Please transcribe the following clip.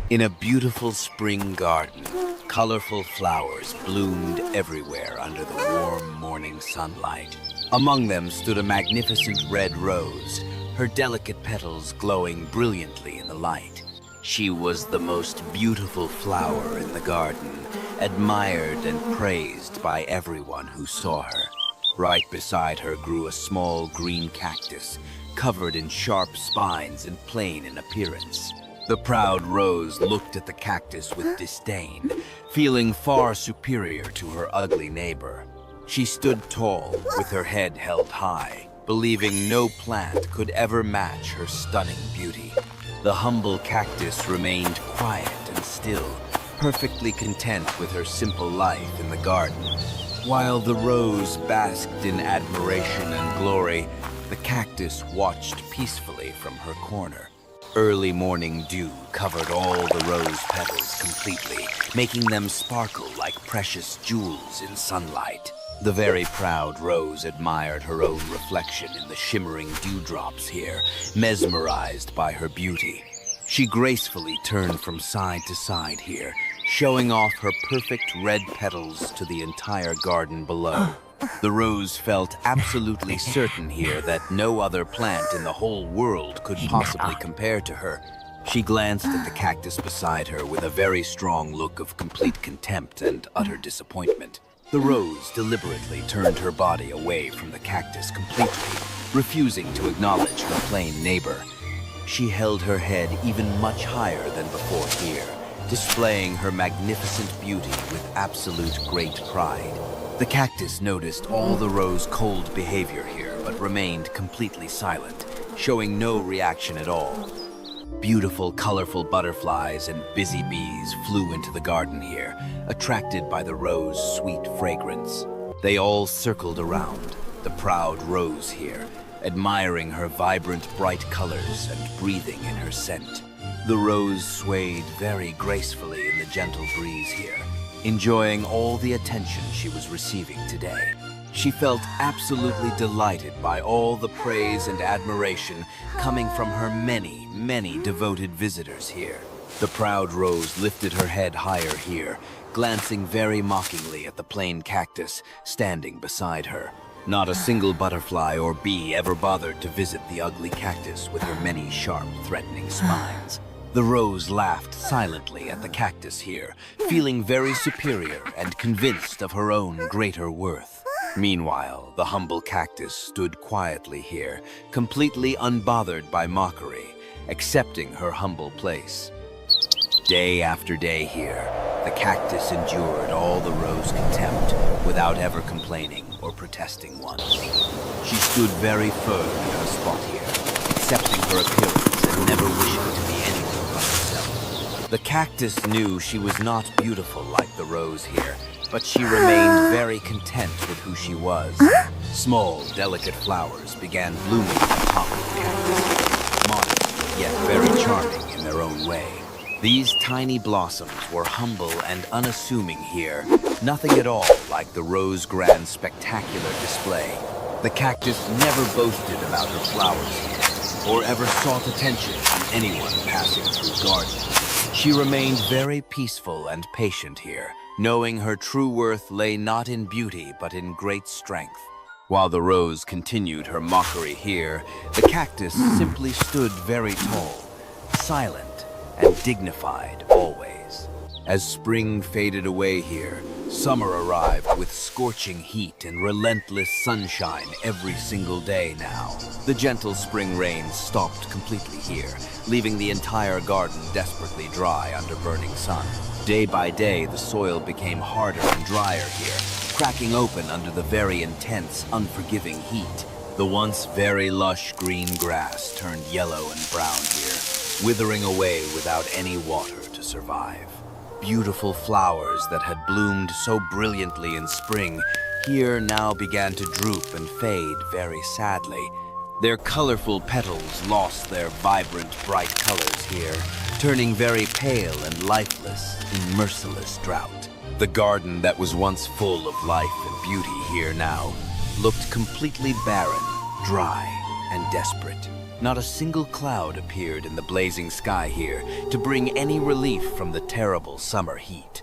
In a beautiful spring garden, colorful flowers bloomed everywhere under the warm morning sunlight. Among them stood a magnificent red rose, her delicate petals glowing brilliantly in the light. She was the most beautiful flower in the garden, admired and praised by everyone who saw her. Right beside her grew a small green cactus, covered in sharp spines and plain in appearance. The proud rose looked at the cactus with disdain, feeling far superior to her ugly neighbor. She stood tall, with her head held high, believing no plant could ever match her stunning beauty. The humble cactus remained quiet and still, perfectly content with her simple life in the garden. While the rose basked in admiration and glory, the cactus watched peacefully from her corner. Early morning dew covered all the rose petals completely, making them sparkle like precious jewels in sunlight. The very proud rose admired her own reflection in the shimmering dewdrops here, mesmerized by her beauty. She gracefully turned from side to side here, showing off her perfect red petals to the entire garden below. The rose felt absolutely certain here that no other plant in the whole world could possibly compare to her. She glanced at the cactus beside her with a very strong look of complete contempt and utter disappointment. The rose deliberately turned her body away from the cactus completely, refusing to acknowledge her plain neighbor. She held her head even much higher than before here, displaying her magnificent beauty with absolute great pride. The cactus noticed all the rose's cold behavior here, but remained completely silent, showing no reaction at all. Beautiful, colorful butterflies and busy bees flew into the garden here, attracted by the rose's sweet fragrance. They all circled around the proud rose here, admiring her vibrant, bright colors and breathing in her scent. The rose swayed very gracefully in the gentle breeze here, enjoying all the attention she was receiving today. She felt absolutely delighted by all the praise and admiration coming from her many, many devoted visitors here. The proud rose lifted her head higher here, glancing very mockingly at the plain cactus standing beside her. Not a single butterfly or bee ever bothered to visit the ugly cactus with her many sharp, threatening spines. The rose laughed silently at the cactus here, feeling very superior and convinced of her own greater worth. Meanwhile, the humble cactus stood quietly here, completely unbothered by mockery, accepting her humble place. Day after day here, the cactus endured all the rose contempt without ever complaining or protesting once. She stood very firm in her spot here, accepting her appearance and never wishing to be anything but herself. The cactus knew she was not beautiful like the rose here, but she remained very content with who she was. Small, delicate flowers began blooming at the top of the cactus, modest yet very charming in their own way. These tiny blossoms were humble and unassuming here, nothing at all like the rose grand spectacular display. The cactus never boasted about her flowers here, or ever sought attention from anyone passing through the garden. She remained very peaceful and patient here, knowing her true worth lay not in beauty but in great strength. While the rose continued her mockery here, the cactus simply stood very tall, silent, and dignified always. As spring faded away here, summer arrived with scorching heat and relentless sunshine every single day now. The gentle spring rains stopped completely here, leaving the entire garden desperately dry under burning sun. Day by day, the soil became harder and drier here, cracking open under the very intense, unforgiving heat. The once very lush green grass turned yellow and brown here, withering away without any water to survive. Beautiful flowers that had bloomed so brilliantly in spring here now began to droop and fade very sadly. Their colorful petals lost their vibrant, bright colors here, turning very pale and lifeless in merciless drought. The garden that was once full of life and beauty here now looked completely barren, dry, and desperate. Not a single cloud appeared in the blazing sky here to bring any relief from the terrible summer heat.